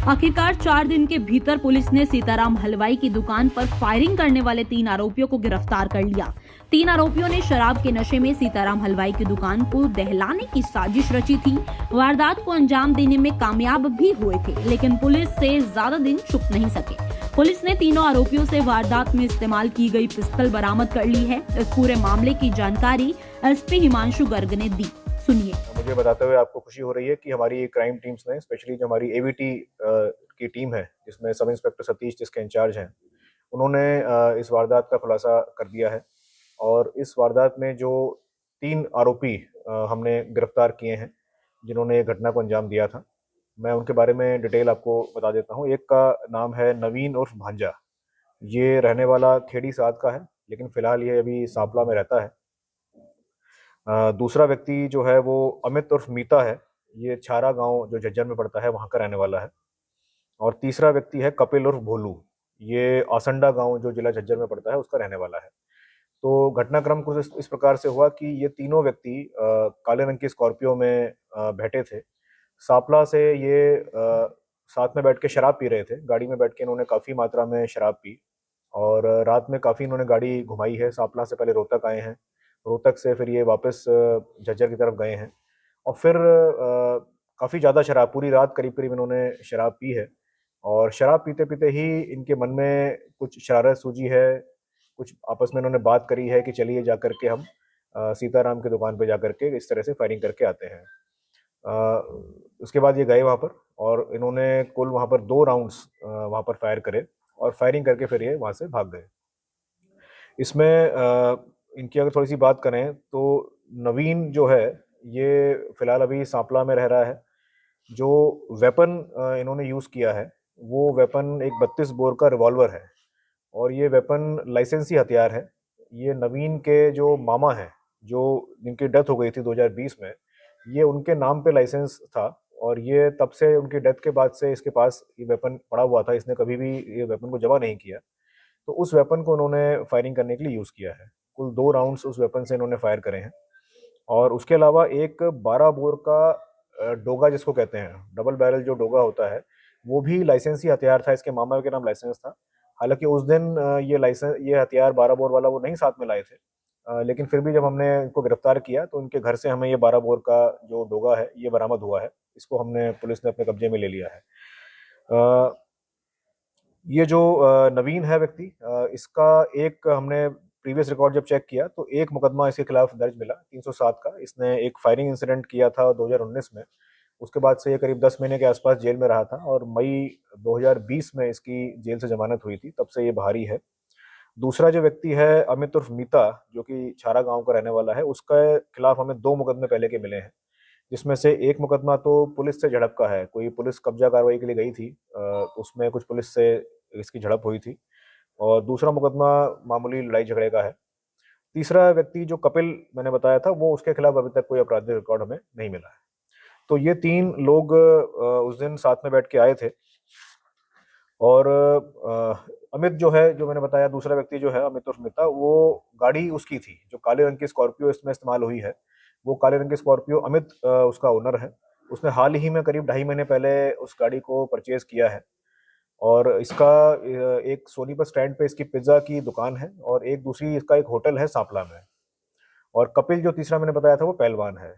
आखिरकार 4 दिन के भीतर पुलिस ने सीताराम हलवाई की दुकान पर फायरिंग करने वाले 3 आरोपियों को गिरफ्तार कर लिया। 3 आरोपियों ने शराब के नशे में सीताराम हलवाई की दुकान को दहलाने की साजिश रची थी। वारदात को अंजाम देने में कामयाब भी हुए थे, लेकिन पुलिस से ज्यादा दिन छुप नहीं सके। पुलिस ने तीनों आरोपियों से वारदात में इस्तेमाल की गई पिस्टल बरामद कर ली है। इस पूरे मामले की जानकारी एसपी हिमांशु गर्ग ने दी। सुनिए। मुझे बताते हुए आपको खुशी हो रही है कि हमारी क्राइम टीम्स ने, स्पेशली जो हमारी एवीटी की टीम है, जिसमें सब इंस्पेक्टर सतीश जिसके इंचार्ज हैं, उन्होंने इस वारदात का खुलासा कर दिया है। और इस वारदात में जो 3 आरोपी हमने गिरफ्तार किए हैं, जिन्होंने ये घटना को अंजाम दिया था, मैं उनके बारे में डिटेल आपको बता देता हूँ। एक का नाम है नवीन उर्फ भांजा। ये रहने वाला खेड़ी साद का है, लेकिन फिलहाल ये अभी सांपला में रहता है। दूसरा व्यक्ति जो है वो अमित उर्फ मीता है। ये छारा गांव जो झज्जर में पड़ता है वहाँ का रहने वाला है। और तीसरा व्यक्ति है कपिल उर्फ भोलू। ये आसंडा गांव जो जिला झज्जर में पड़ता है उसका रहने वाला है। तो घटनाक्रम कुछ इस प्रकार से हुआ कि ये तीनों व्यक्ति काले रंग की स्कॉर्पियो में बैठे थे। सांपला से ये साथ में बैठ के शराब पी रहे थे। गाड़ी में बैठ के इन्होंने काफ़ी मात्रा में शराब पी और रात में काफ़ी इन्होंने गाड़ी घुमाई है। सांपला से पहले रोहतक आए हैं, रोहतक से फिर ये वापस झज्जर की तरफ गए हैं और फिर काफ़ी ज़्यादा शराब, पूरी रात करीब करीब इन्होंने शराब पी है। और शराब पीते पीते ही इनके मन में कुछ शरारत सूझी है, कुछ आपस में इन्होंने बात करी है कि चलिए जा कर के हम सीताराम की दुकान पे जा कर के इस तरह से फायरिंग करके आते हैं। उसके बाद ये गए वहाँ पर और इन्होंने कुल वहाँ पर 2 राउंड्स वहाँ पर फायर करे और फायरिंग करके फिर ये वहाँ से भाग गए। इसमें इनकी अगर थोड़ी सी बात करें तो नवीन जो है ये फिलहाल अभी सांपला में रह रहा है। जो वेपन इन्होंने यूज़ किया है वो वेपन एक 32 बोर का रिवॉल्वर है और ये वेपन लाइसेंसी हथियार है। ये नवीन के जो मामा हैं, जो जिनकी डेथ हो गई थी 2020 में, ये उनके नाम पे लाइसेंस था और ये तब से उनकी डेथ के बाद से इसके पास ये वेपन पड़ा हुआ था। इसने कभी भी ये वेपन को जमा नहीं किया। तो उस वेपन को उन्होंने फायरिंग करने के लिए यूज़ किया है। कुल 2 राउंड्स उस वेपन से इन्होंने फायर करे हैं। और उसके अलावा एक 12 बोर का डोगा जिसको कहते हैं, डबल बैरल जो डोगा होता है, वो भी लाइसेंसी हथियार था। इसके मामा के नाम लाइसेंस था। हालाँकि उस दिन ये हथियार 12 बोर वाला वो नहीं साथ में लाए थे। लेकिन फिर भी जब हमने इनको गिरफ्तार किया तो इनके घर से हमें ये 12 बोर का जो डोगा है ये बरामद हुआ है। इसको हमने पुलिस ने अपने कब्जे में ले लिया है। अ, ये जो नवीन है व्यक्ति, इसका एक हमने प्रीवियस रिकॉर्ड जब चेक किया तो एक मुकदमा इसके खिलाफ दर्ज मिला 307 का। इसने एक फायरिंग इंसिडेंट किया था 2019 में। उसके बाद से ये करीब 10 महीने के आसपास जेल में रहा था और मई 2020 में इसकी जेल से जमानत हुई थी, तब से ये बाहरी है। दूसरा जो व्यक्ति है अमित उर्फ मीता, जो कि छारा गांव का रहने वाला है, उसके खिलाफ हमें 2 मुकदमे पहले के मिले हैं। जिसमें से एक मुकदमा तो पुलिस से झड़प का है। कोई पुलिस कब्जा कार्रवाई के लिए गई थी, उसमें कुछ पुलिस से इसकी झड़प हुई थी। और दूसरा मुकदमा मामूली लड़ाई झगड़े का है। तीसरा व्यक्ति जो कपिल मैंने बताया था, वो उसके खिलाफ अभी तक कोई आपराधिक रिकॉर्ड हमें नहीं मिला है। तो ये 3 लोग उस दिन साथ में बैठ के आए थे। और अमित जो है, जो मैंने बताया, दूसरा व्यक्ति जो है अमित उर्फ मिता, वो गाड़ी उसकी थी जो काले रंग की स्कॉर्पियो इसमें इस्तेमाल हुई है। वो काले रंग की स्कॉर्पियो अमित उसका ओनर है। उसने हाल ही में करीब 2.5 महीने पहले उस गाड़ी को परचेज किया है। और इसका एक सोनीपत स्टैंड पे इसकी पिज्ज़ा की दुकान है और एक दूसरी इसका एक होटल है सांपला में। और कपिल जो तीसरा मैंने बताया था वो पहलवान है।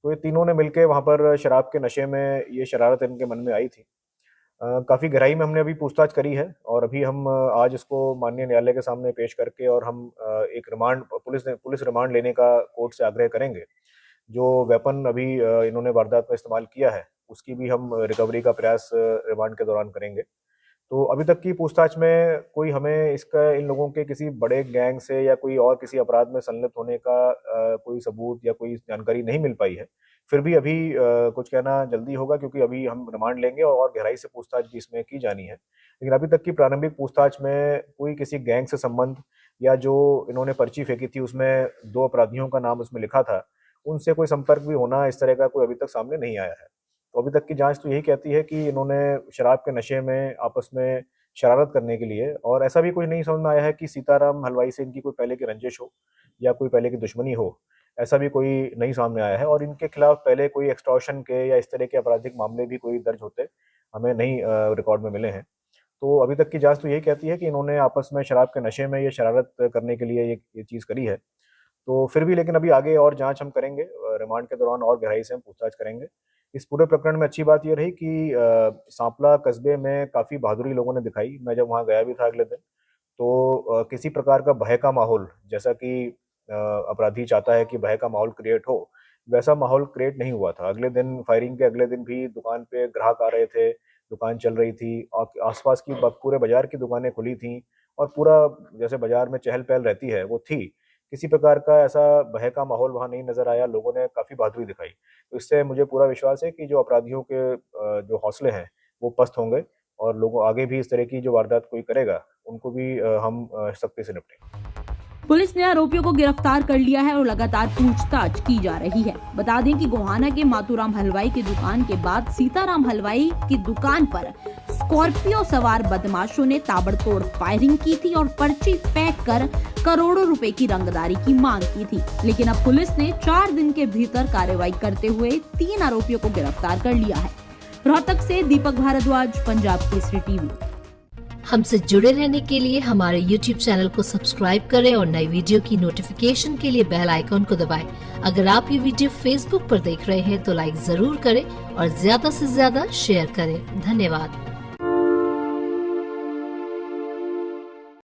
तो ये तीनों ने मिलके वहाँ पर शराब के नशे में ये शरारत इनके मन में आई थी। काफ़ी गहराई में हमने अभी पूछताछ करी है और अभी हम आज इसको माननीय न्यायालय के सामने पेश करके और हम एक रिमांड, पुलिस रिमांड लेने का कोर्ट से आग्रह करेंगे। जो वेपन अभी इन्होंने वारदात में इस्तेमाल किया है उसकी भी हम रिकवरी का प्रयास रिमांड के दौरान करेंगे। तो अभी तक की पूछताछ में कोई हमें इसका, इन लोगों के किसी बड़े गैंग से या कोई और किसी अपराध में संलिप्त होने का कोई सबूत या कोई जानकारी नहीं मिल पाई है। फिर भी अभी कुछ कहना जल्दी होगा क्योंकि अभी हम रिमांड लेंगे और गहराई से पूछताछ भी इसमें की जानी है। लेकिन अभी तक की प्रारंभिक पूछताछ में कोई किसी गैंग से संबंध या जो इन्होंने पर्ची फेंकी थी उसमें 2 अपराधियों का नाम उसमें लिखा था, उनसे कोई संपर्क भी होना इस तरह का कोई अभी तक सामने नहीं आया है। तो अभी तक की जांच तो यही कहती है कि इन्होंने शराब के नशे में आपस में शरारत करने के लिए, और ऐसा भी कुछ नहीं समझ में आया है कि सीताराम हलवाई से इनकी कोई पहले की रंजिश हो या कोई पहले की दुश्मनी हो। ऐसा भी कोई नहीं सामने आया है और इनके खिलाफ पहले कोई एक्सटॉर्शन के या इस तरह के आपराधिक मामले भी कोई दर्ज होते हमें नहीं रिकॉर्ड में मिले हैं। तो अभी तक की जांच तो यही कहती है कि इन्होंने आपस में शराब के नशे में ये शरारत करने के लिए ये चीज़ करी है। तो फिर भी लेकिन अभी आगे और जांच हम करेंगे, रिमांड के दौरान और गहराई से हम पूछताछ करेंगे। इस पूरे प्रकरण में अच्छी बात ये रही कि सांपला कस्बे में काफ़ी बहादुरी लोगों ने दिखाई। मैं जब वहाँ गया भी था अगले दिन, तो किसी प्रकार का भय का माहौल, जैसा कि अपराधी चाहता है कि भय का माहौल क्रिएट हो, वैसा माहौल क्रिएट नहीं हुआ था। अगले दिन फायरिंग के अगले दिन भी दुकान पे ग्राहक आ रहे थे, दुकान चल रही थी और आस-पास की पूरे बाज़ार की दुकानें खुली थीं और पूरा जैसे बाज़ार में चहल-पहल रहती है, वो थी। किसी प्रकार का ऐसा भय का माहौल वहाँ नहीं नज़र आया, लोगों ने काफ़ी बहादुरी दिखाई। तो इससे मुझे पूरा विश्वास है कि जो अपराधियों के जो हौसले हैं, वो पस्त होंगे और लोगों आगे भी इस तरह की जो वारदात कोई करेगा, उनको भी हम सख्ती से निपटेंगे। पुलिस ने आरोपियों को गिरफ्तार कर लिया है और लगातार पूछताछ की जा रही है। बता दें कि गोहाना के मातूराम हलवाई की दुकान के बाद सीताराम हलवाई की दुकान पर स्कॉर्पियो सवार बदमाशों ने ताबड़तोड़ फायरिंग की थी और पर्ची फेंक कर करोड़ों रुपए की रंगदारी की मांग की थी। लेकिन अब पुलिस ने 4 दिन के भीतर कार्रवाई करते हुए 3 आरोपियों को गिरफ्तार कर लिया है। रोहतक से दीपक भारद्वाज, पंजाब केसरी टीवी। हमसे जुड़े रहने के लिए हमारे YouTube चैनल को सब्सक्राइब करें और नई वीडियो की नोटिफिकेशन के लिए बेल आइकॉन को दबाएं। अगर आप ये वीडियो Facebook पर देख रहे हैं तो लाइक जरूर करें और ज्यादा से ज्यादा शेयर करें। धन्यवाद।